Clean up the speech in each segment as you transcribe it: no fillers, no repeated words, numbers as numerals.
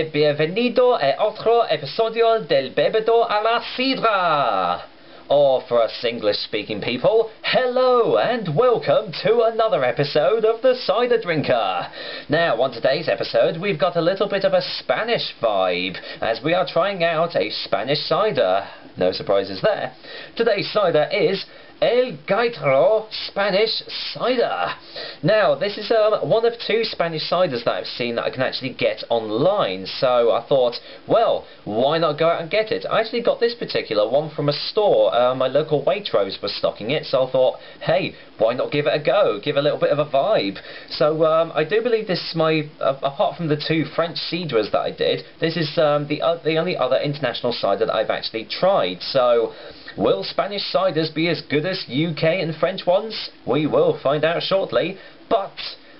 e bienvenido a otro episodio del Bebedo a la Sidra. Or for us English-speaking people, hello and welcome to another episode of the Cider Drinker. Now, on today's episode, we've got a little bit of a Spanish vibe, as we are trying out a Spanish cider. No surprises there. Today's cider is El Gaitero Spanish Cider. Now, this is one of two Spanish ciders that I've seen that I can actually get online, so I thought, well, why not go out and get it? I actually got this particular one from a store. My local Waitrose was stocking it, so I thought, hey, why not give it a go? Give a little bit of a vibe. So I do believe this is my, apart from the two French ciders that I did, this is the only other international cider that I've actually tried. So, will Spanish ciders be as good as UK and French ones? We will find out shortly, but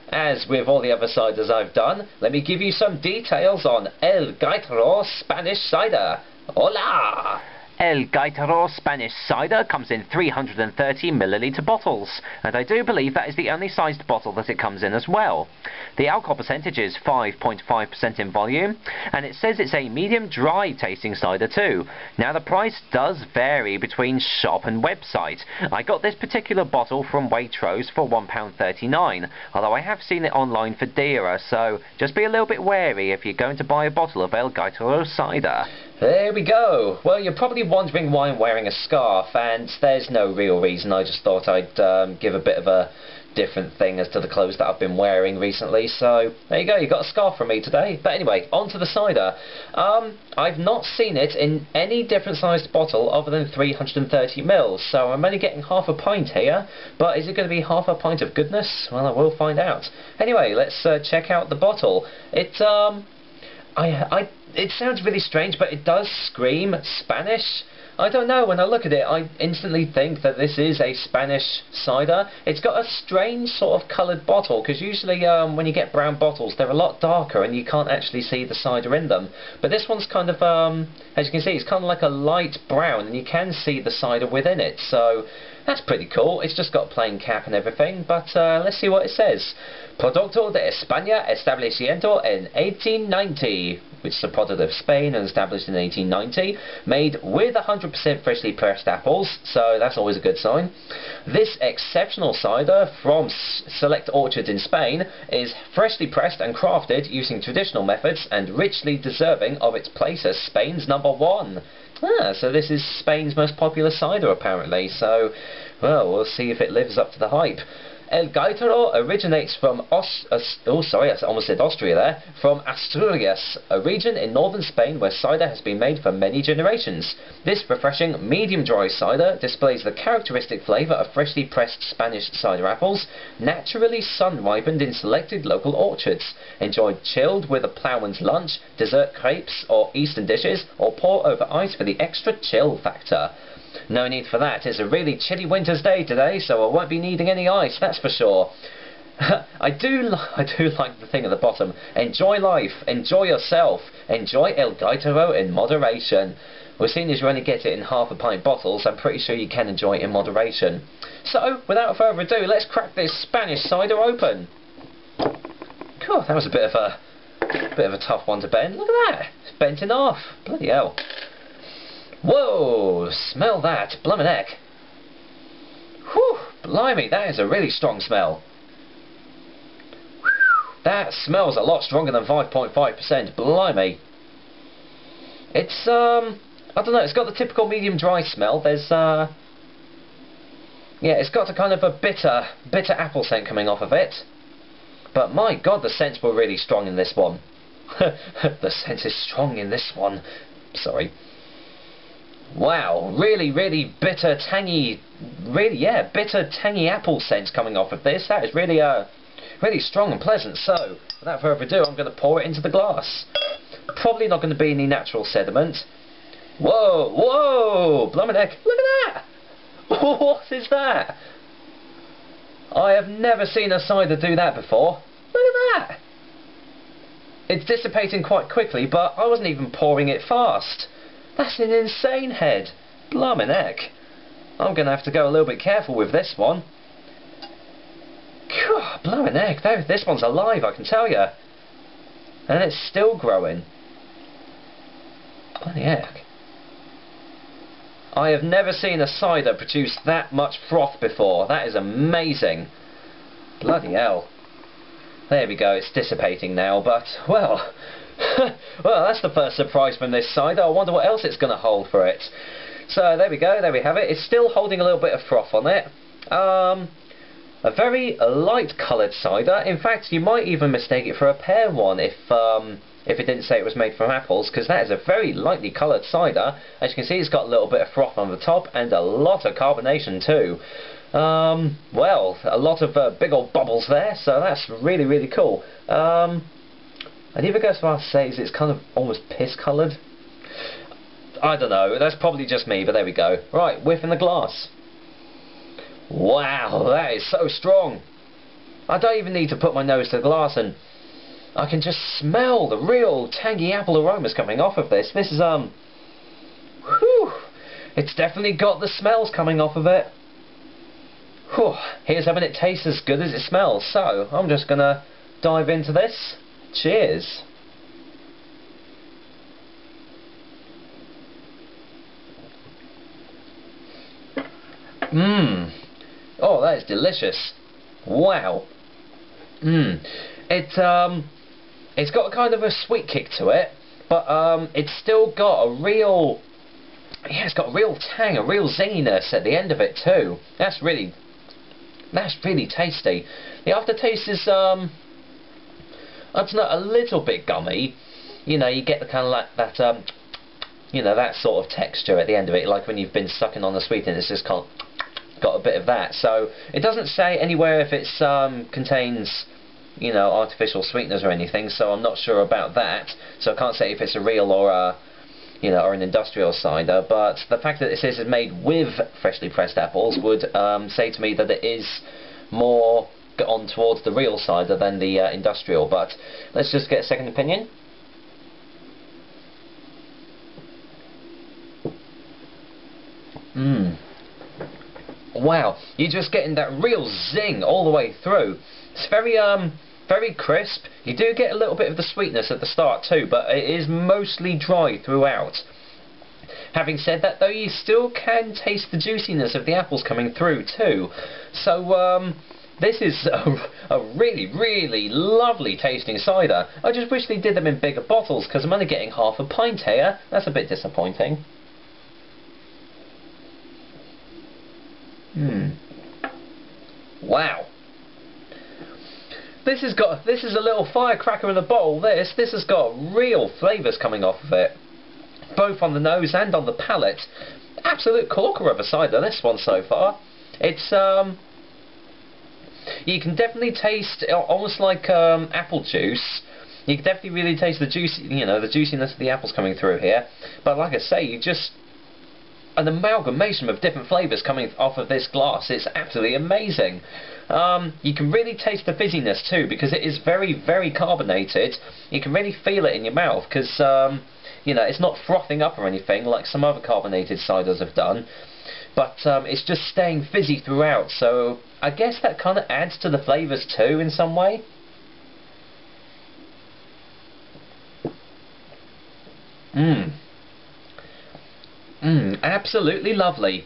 as with all the other ciders I've done, let me give you some details on El Gaitero Spanish Cider. Hola! El Gaitero Spanish Cider comes in 330ml bottles, and I do believe that is the only sized bottle that it comes in as well. The alcohol percentage is 5.5% in volume, and it says it's a medium dry tasting cider too. Now the price does vary between shop and website. I got this particular bottle from Waitrose for £1.39, although I have seen it online for dearer, so just be a little bit wary if you're going to buy a bottle of El Gaitero cider. There we go. Well, you're probably wondering why I'm wearing a scarf, and there's no real reason. I just thought I'd give a bit of a different thing as to the clothes that I've been wearing recently, so there you go, you got a scarf from me today. But anyway, on to the cider. I've not seen it in any different sized bottle other than 330ml, so I'm only getting half a pint here, but is it going to be half a pint of goodness? Well, I will find out. Anyway, let's check out the bottle. It sounds really strange, but it does scream Spanish. I don't know, when I look at it, I instantly think that this is a Spanish cider. It's got a strange sort of coloured bottle, because usually when you get brown bottles, they're a lot darker and you can't actually see the cider in them. But this one's kind of, as you can see, it's kind of like a light brown, and you can see the cider within it. So that's pretty cool. It's just got a plain cap and everything, but let's see what it says. Producto de España establecimiento en 1890, which is a product of Spain and established in 1890, made with 100% freshly pressed apples, so that's always a good sign. This exceptional cider from select orchards in Spain is freshly pressed and crafted using traditional methods and richly deserving of its place as Spain's #1. So this is Spain's most popular cider apparently, so well, we'll see if it lives up to the hype. El Gaitero originates from I almost said Austria there, from Asturias, a region in northern Spain where cider has been made for many generations. This refreshing medium dry cider displays the characteristic flavour of freshly pressed Spanish cider apples, naturally sun-ripened in selected local orchards, enjoyed chilled with a ploughman's lunch, dessert crepes or Eastern dishes, or pour over ice for the extra chill factor. No need for that. It's a really chilly winter's day today, so I won't be needing any ice, that's for sure. I do like the thing at the bottom. Enjoy life, enjoy yourself, enjoy El Gaitero in moderation. Well, seeing as you only get it in half a pint bottles, I'm pretty sure you can enjoy it in moderation. So, without further ado, let's crack this Spanish cider open. God, that was a bit of a tough one to bend. Look at that, it's bent in half. Bloody hell. Whoa, smell that, blummin' heck. Whew, blimey, that is a really strong smell. That smells a lot stronger than 5.5%, blimey. It's, I don't know, it's got the typical medium dry smell. There's, yeah, it's got a kind of a bitter apple scent coming off of it. But my god, the scents were really strong in this one. The scent is strong in this one. Sorry. Wow, really bitter, tangy, bitter, tangy apple scents coming off of this. That is really, really strong and pleasant. So, without further ado, I'm going to pour it into the glass. Probably not going to be any natural sediment. Whoa, blummin' heck, look at that! What is that? I have never seen a cider do that before. Look at that! It's dissipating quite quickly, but I wasn't even pouring it fast. That's an insane head. Blimmin' heck. I'm going to have to go a little bit careful with this one. Blimmin' heck, this one's alive, I can tell you. And it's still growing. Bloody heck. I have never seen a cider produce that much froth before. That is amazing. Bloody hell. There we go, it's dissipating now, but, well, well, that's the first surprise from this cider. I wonder what else it's going to hold for it. So, there we go, there we have it. It's still holding a little bit of froth on it. A very light coloured cider. In fact, you might even mistake it for a pear one if it didn't say it was made from apples, because that is a very lightly coloured cider. As you can see, it's got a little bit of froth on the top and a lot of carbonation too. Well, a lot of big old bubbles there, so that's really, really cool. I'd even go so far as to say it's kind of almost piss coloured. I don't know, that's probably just me, but there we go. Right, whiff in the glass. Wow, that is so strong. I don't even need to put my nose to the glass, and I can just smell the real tangy apple aromas coming off of this. This is, whew, it's definitely got the smells coming off of it. Whew, here's hoping it tastes as good as it smells. So, I'm just gonna dive into this. Cheers. Mmm. Oh, that is delicious. Wow. Mmm. It's got kind of a sweet kick to it, but it's still got a real, yeah, it's got a real tang, a real zinginess at the end of it too. That's really tasty. The aftertaste is I'd say a little bit gummy. You know, you get the kind of like that you know, that sort of texture at the end of it, like when you've been sucking on the sweetener. It's just got a bit of that. So it doesn't say anywhere if it's contains, you know, artificial sweeteners or anything, so I'm not sure about that. So I can't say if it's a real or a, you know, or an industrial cider, but the fact that it says it's made with freshly pressed apples would say to me that it is more on towards the real cider than the industrial. But let's just get a second opinion. Mmm. Wow, you're just getting that real zing all the way through. It's very very crisp. You do get a little bit of the sweetness at the start too, but it is mostly dry throughout. Having said that though, you still can taste the juiciness of the apples coming through too. So this is a really, really lovely tasting cider. I just wish they did them in bigger bottles, because I'm only getting half a pint here. That's a bit disappointing. Wow. This is a little firecracker in a bottle. This has got real flavours coming off of it, both on the nose and on the palate. Absolute corker of a cider, this one so far. It's you can definitely taste almost like apple juice. You can definitely really taste the juice, you know, the juiciness of the apples coming through here. But like I say, you just an amalgamation of different flavours coming off of this glass. It's absolutely amazing. You can really taste the fizziness too, because it is very, very carbonated. You can really feel it in your mouth, because you know, it's not frothing up or anything like some other carbonated ciders have done, but it's just staying fizzy throughout. So I guess that kind of adds to the flavours too in some way. Absolutely lovely.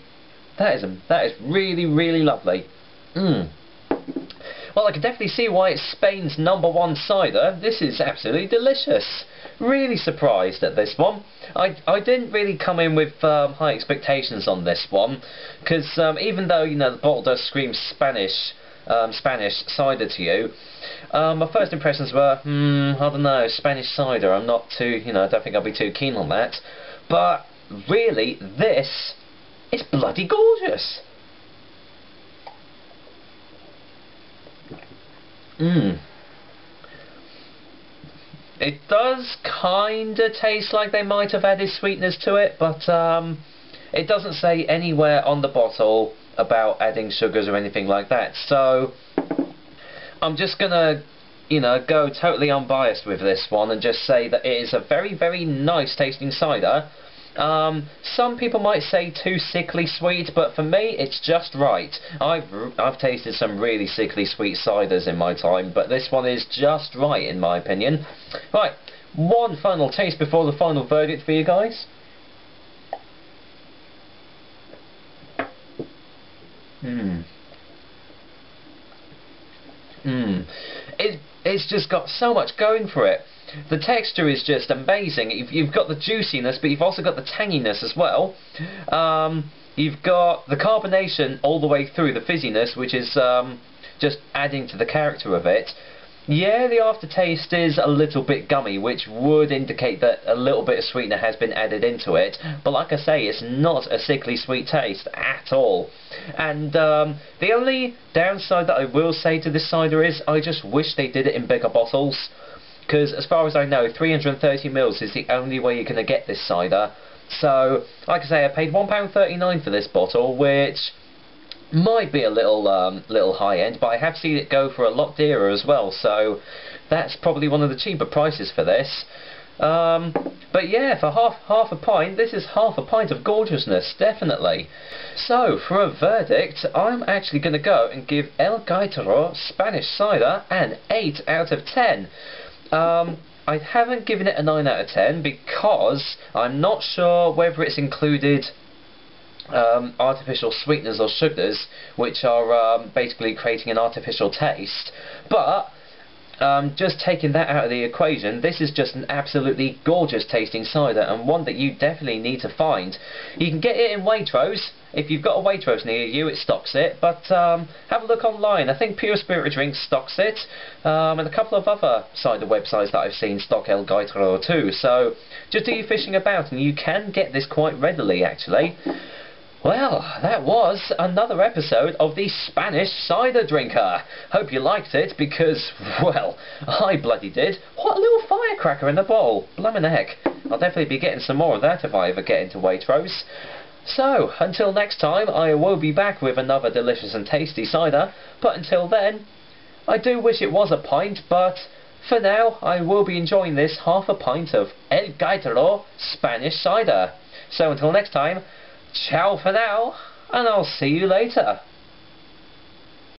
That is really, really lovely. Well, I can definitely see why it's Spain's #1 cider. This is absolutely delicious. Really surprised at this one. I didn't really come in with high expectations on this one, because even though, you know, the bottle does scream Spanish cider to you, my first impressions were, I don't know, Spanish cider. I'm not too, you know, I don't think I'll be too keen on that. But really, this is bloody gorgeous. It does kinda taste like they might have added sweeteners to it, but it doesn't say anywhere on the bottle about adding sugars or anything like that. So I'm just gonna, you know, go totally unbiased with this one and just say that it is a very, very nice tasting cider. Some people might say too sickly sweet, but for me it's just right. I've tasted some really sickly sweet ciders in my time, but this one is just right in my opinion. Right, one final taste before the final verdict for you guys. It's just got so much going for it. The texture is just amazing. You've got the juiciness, but you've also got the tanginess as well. You've got the carbonation all the way through, the fizziness, which is just adding to the character of it. Yeah, the aftertaste is a little bit gummy, which would indicate that a little bit of sweetener has been added into it. But like I say, it's not a sickly sweet taste at all. And the only downside that I will say to this cider is I just wish they did it in bigger bottles. Because as far as I know, 330ml is the only way you're going to get this cider. So, like I say, I paid £1.39 for this bottle, which might be a little high end, but I have seen it go for a lot dearer as well, so that's probably one of the cheaper prices for this. But yeah, for half a pint, this is half a pint of gorgeousness, definitely. So for a verdict, I'm actually going to go and give El Gaitero Spanish cider an 8 out of 10. I haven't given it a 9 out of 10 because I'm not sure whether it's included artificial sweeteners or sugars, which are basically creating an artificial taste. But just taking that out of the equation, this is just an absolutely gorgeous tasting cider, and one that you definitely need to find. You can get it in Waitrose. If you've got a Waitrose near you, it stocks it, but have a look online. I think Pure Spirit Drinks stocks it, and a couple of other cider websites that I've seen stock El Gaitero too, so just do your fishing about and you can get this quite readily actually. Well, that was another episode of the Spanish Cider Drinker. Hope you liked it, because, well, I bloody did. What a little firecracker in the bowl. Blimmin' heck. I'll definitely be getting some more of that if I ever get into Waitrose. So, until next time, I will be back with another delicious and tasty cider. But until then, I do wish it was a pint, but for now, I will be enjoying this half a pint of El Gaitero Spanish cider. So until next time, ciao for now, and I'll see you later.